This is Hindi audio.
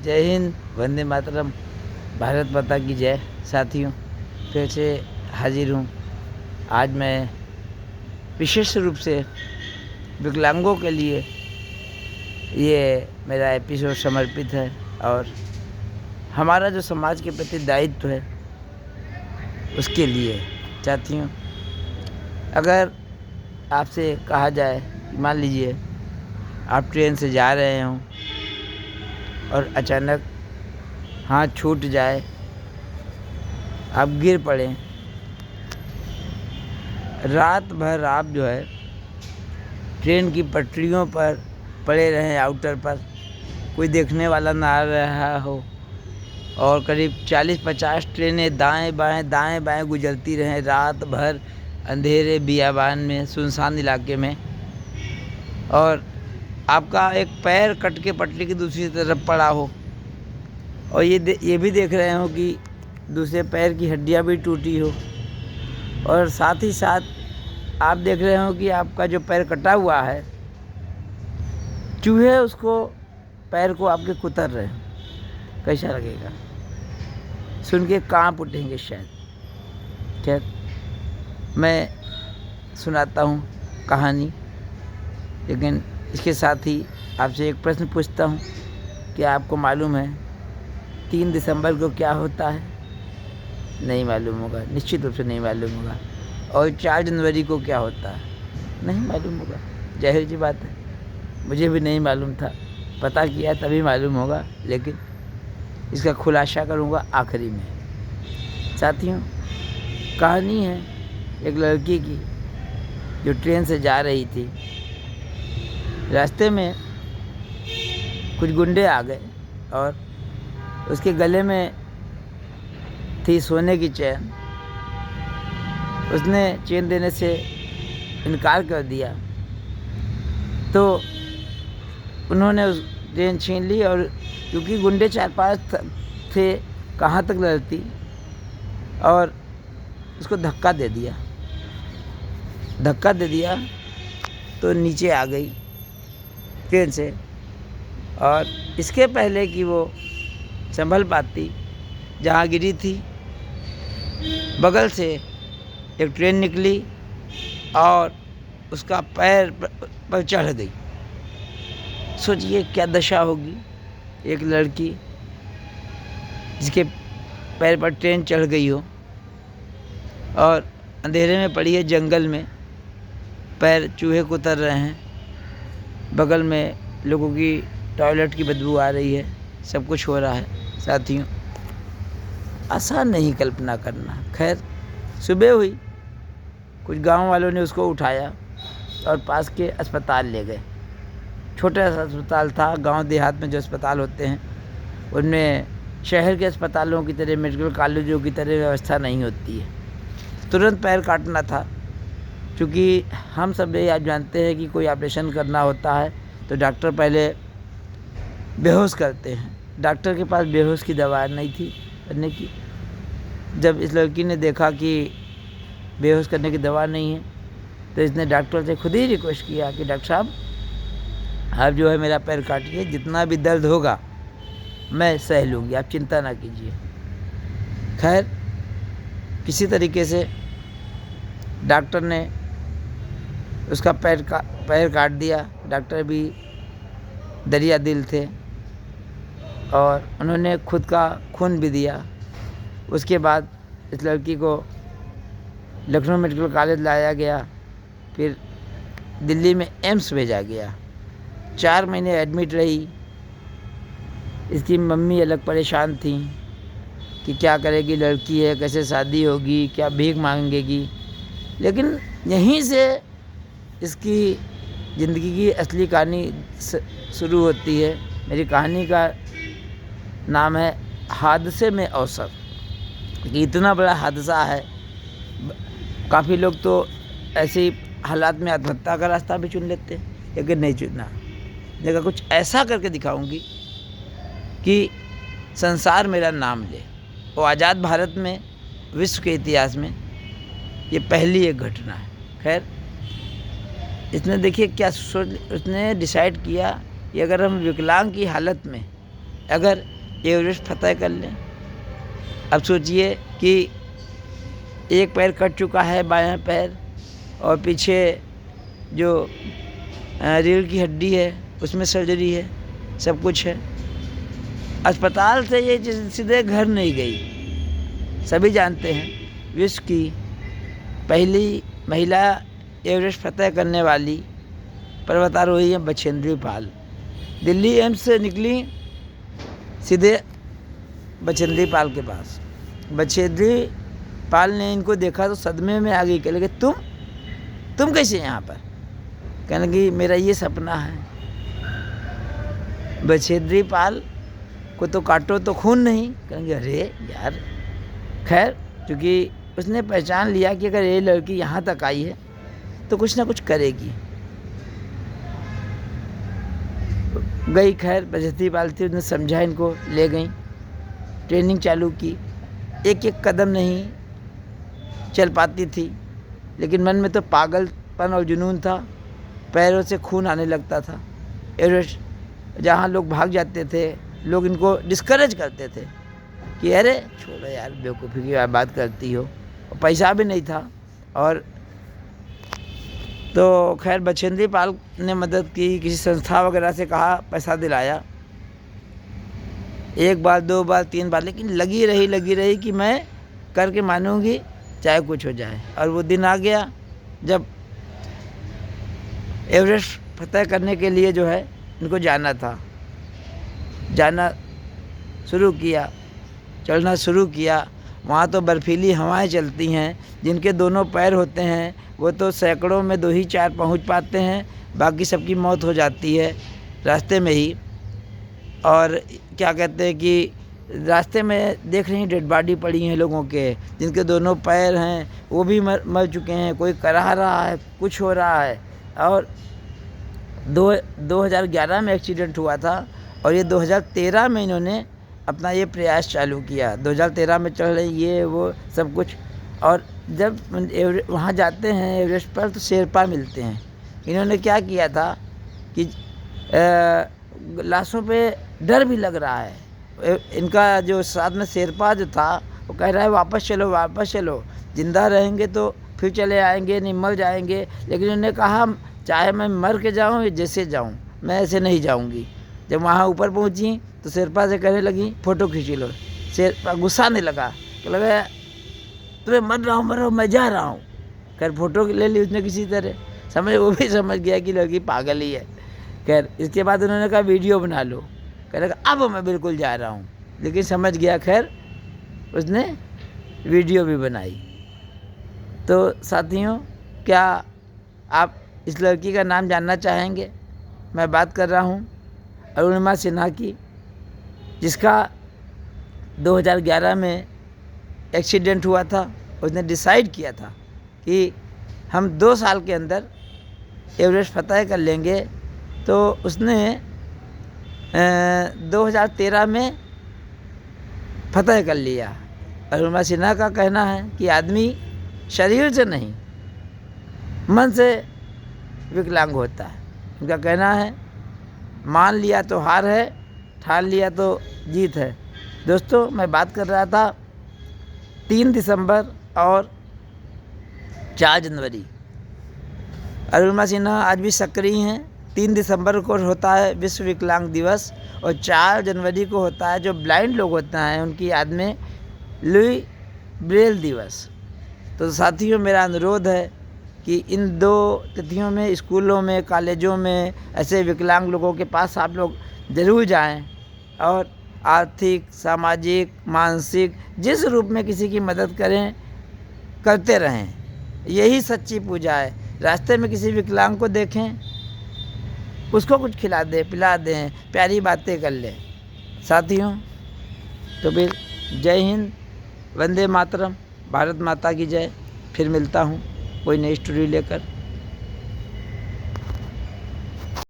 जय हिंद, वंदे मातरम, भारत माता की जय। साथियों, फिर से हाजिर हूँ। आज मैं विशेष रूप से विकलांगों के लिए ये मेरा एपिसोड समर्पित है और हमारा जो समाज के प्रति दायित्व है उसके लिए। साथियों, अगर आपसे कहा जाए, मान लीजिए आप ट्रेन से जा रहे हों और अचानक हाथ छूट जाए, आप गिर पड़ें, रात भर आप जो है ट्रेन की पटरियों पर पड़े रहें, आउटर पर, कोई देखने वाला ना आ रहा हो और करीब 40-50 ट्रेनें दाएं बाएं गुजरती रहें रात भर अंधेरे बियाबान में, सुनसान इलाके में, और आपका एक पैर कट के पटरी की दूसरी तरफ पड़ा हो और ये भी देख रहे हो कि दूसरे पैर की हड्डियां भी टूटी हो, और साथ ही साथ आप देख रहे हो कि आपका जो पैर कटा हुआ है, चूहे उसको पैर को आपके कुतर रहे हैं। कैसा लगेगा? सुन के कांप उठेंगे शायद। खैर, मैं सुनाता हूँ कहानी, लेकिन इसके साथ ही आपसे एक प्रश्न पूछता हूँ। क्या आपको मालूम है 3 दिसंबर को क्या होता है? नहीं मालूम होगा, निश्चित रूप से नहीं मालूम होगा। और 4 जनवरी को क्या होता है? नहीं मालूम होगा, जाहिर सी बात है। मुझे भी नहीं मालूम था, पता किया तभी मालूम होगा, लेकिन इसका खुलासा करूँगा आखिरी में। साथियों, कहानी है एक लड़की की जो ट्रेन से जा रही थी। रास्ते में कुछ गुंडे आ गए और उसके गले में थी सोने की चेन। उसने चेन देने से इनकार कर दिया, तो उन्होंने उस चेन छीन ली और क्योंकि गुंडे 4-5 थे, कहाँ तक लड़ती, और उसको धक्का दे दिया तो नीचे आ गई ट्रेन से। और इसके पहले कि वो संभल पाती, जहाँ गिरी थी बगल से एक ट्रेन निकली और उसका पैर पर चढ़ गई। सोचिए क्या दशा होगी एक लड़की जिसके पैर पर ट्रेन चढ़ गई हो और अंधेरे में पड़ी है, जंगल में, पैर चूहे कुतर रहे हैं, बगल में लोगों की टॉयलेट की बदबू आ रही है, सब कुछ हो रहा है। साथियों, आसान नहीं कल्पना करना। खैर, सुबह हुई, कुछ गांव वालों ने उसको उठाया और पास के अस्पताल ले गए। छोटा सा अस्पताल था, गांव देहात में जो अस्पताल होते हैं उनमें शहर के अस्पतालों की तरह, मेडिकल कॉलेजों की तरह व्यवस्था नहीं होती है। तुरंत पैर काटना था, क्योंकि हम सब ये आप जानते हैं कि कोई ऑपरेशन करना होता है तो डॉक्टर पहले बेहोश करते हैं। डॉक्टर के पास बेहोश की दवा नहीं थी करने की। जब इस लड़की ने देखा कि बेहोश करने की दवा नहीं है, तो इसने डॉक्टर से खुद ही रिक्वेस्ट किया कि डॉक्टर साहब, आप जो है मेरा पैर काटिए, जितना भी दर्द होगा मैं सह लूँगी, आप चिंता ना कीजिए। खैर, किसी तरीके से डॉक्टर ने उसका पैर काट दिया। डॉक्टर भी दरिया दिल थे और उन्होंने खुद का खून भी दिया। उसके बाद इस लड़की को लखनऊ मेडिकल कॉलेज लाया गया, फिर दिल्ली में एम्स भेजा गया। 4 महीने एडमिट रही। इसकी मम्मी अलग परेशान थी कि क्या करेगी, लड़की है, कैसे शादी होगी, क्या भीख मांगेगी। लेकिन यहीं से इसकी ज़िंदगी की असली कहानी शुरू होती है। मेरी कहानी का नाम है हादसे में अवसर। इतना बड़ा हादसा है, काफ़ी लोग तो ऐसे हालात में आत्महत्या का रास्ता भी चुन लेते हैं, लेकिन नहीं चुना। लेकिन कुछ ऐसा करके दिखाऊंगी कि संसार मेरा नाम ले। वो आज़ाद भारत में, विश्व के इतिहास में ये पहली एक घटना है। खैर, इसने देखिए क्या उसने डिसाइड किया कि अगर हम विकलांग की हालत में अगर एवरेस्ट फतह कर लें। अब सोचिए कि एक पैर कट चुका है, बायां पैर, और पीछे जो रीढ़ की हड्डी है उसमें सर्जरी है, सब कुछ है। अस्पताल से ये सीधे घर नहीं गई। सभी जानते हैं विश्व की पहली महिला एवरेस्ट फतह करने वाली पर्वतारोही है बछेंद्री पाल। दिल्ली एम्स से निकली सीधे बछेंद्री पाल के पास। बछेंद्री पाल ने इनको देखा तो सदमे में आ गई। कह लगे तुम कैसे यहाँ पर? कहने लगी मेरा ये सपना है। बछेंद्री पाल को तो काटो तो खून नहीं। कहेंगे अरे यार, खैर क्योंकि उसने पहचान लिया कि अगर ये लड़की यहाँ तक आई है तो कुछ ना कुछ करेगी। गई, खैर बछेंद्री पाल थी, उसने समझा, इनको ले गई, ट्रेनिंग चालू की। एक एक कदम नहीं चल पाती थी, लेकिन मन में तो पागलपन और जुनून था। पैरों से खून आने लगता था। एवरेस्ट जहाँ लोग भाग जाते थे, लोग इनको डिस्करेज करते थे कि अरे छोड़ो यार, बेवकूफ़ी की बात करती हो। और पैसा भी नहीं था। और तो खैर बछेंद्री पाल ने मदद की, किसी संस्था वगैरह से कहा, पैसा दिलाया। एक बार, दो बार, तीन बार, लेकिन लगी रही कि मैं करके मानूंगी चाहे कुछ हो जाए। और वो दिन आ गया जब एवरेस्ट फतह करने के लिए जो है इनको जाना था। जाना शुरू किया, चलना शुरू किया। वहाँ तो बर्फीली हवाएं चलती हैं। जिनके दोनों पैर होते हैं वो तो सैकड़ों में 2 ही 4 पहुँच पाते हैं, बाकी सबकी मौत हो जाती है रास्ते में ही। और क्या कहते हैं कि रास्ते में देख रही डेड बॉडी पड़ी हैं लोगों के, जिनके दोनों पैर हैं वो भी मर चुके हैं। कोई कराह रहा है, कुछ हो रहा है। और 2011 में एक्सीडेंट हुआ था और ये 2013 में इन्होंने अपना ये प्रयास चालू किया। 2013 में चल रही ये वो सब कुछ। और जब वहाँ जाते हैं एवरेस्ट पर तो शेरपा मिलते हैं। इन्होंने क्या किया था कि लाशों पे डर भी लग रहा है। इनका जो साथ में शेरपा जो था वो कह रहा है वापस चलो, ज़िंदा रहेंगे तो फिर चले आएंगे, नहीं मर जाएंगे। लेकिन उन्होंने कहा चाहे मैं मर के जाऊँ या जैसे जाऊँ, मैं ऐसे नहीं जाऊँगी। जब वहाँ ऊपर पहुँची तो शेरपा से कहने लगी फ़ोटो खींच लो। शेरपा गुस्सा नहीं लगा, लगा तुम्हें मरो, मैं जा रहा हूँ। खैर फ़ोटो ले ली उसने किसी तरह। वो भी समझ गया कि लड़की पागल ही है। खैर इसके बाद उन्होंने कहा वीडियो बना लो। कह लगा अब मैं बिल्कुल जा रहा हूँ, लेकिन समझ गया। खैर उसने वीडियो भी बनाई। तो साथियों, क्या आप इस लड़की का नाम जानना चाहेंगे? मैं बात कर रहा हूँ अरुणिमा सिन्हा की, जिसका 2011 में एक्सीडेंट हुआ था। उसने डिसाइड किया था कि हम 2 साल के अंदर एवरेस्ट फतह कर लेंगे। तो उसने 2013 में फतह कर लिया। अरुणिमा सिन्हा का कहना है कि आदमी शरीर से नहीं, मन से विकलांग होता है। उनका कहना है मान लिया तो हार है, ठान लिया तो जीत है। दोस्तों, मैं बात कर रहा था 3 दिसंबर और 4 जनवरी। अरुणिमा सिन्हा आज भी सक्रिय हैं। 3 दिसंबर को होता है विश्व विकलांग दिवस और 4 जनवरी को होता है जो ब्लाइंड लोग होते हैं उनकी याद में लुई ब्रेल दिवस। तो साथियों, मेरा अनुरोध है कि इन 2 तिथियों में स्कूलों में, कॉलेजों में ऐसे विकलांग लोगों के पास आप लोग ज़रूर जाएं और आर्थिक, सामाजिक, मानसिक जिस रूप में किसी की मदद करते रहें। यही सच्ची पूजा है। रास्ते में किसी विकलांग को देखें, उसको कुछ खिला दें, पिला दें, प्यारी बातें कर लें। साथियों, तो फिर जय हिंद, वंदे मातरम, भारत माता की जय। फिर मिलता हूँ कोई नई स्टोरी लेकर।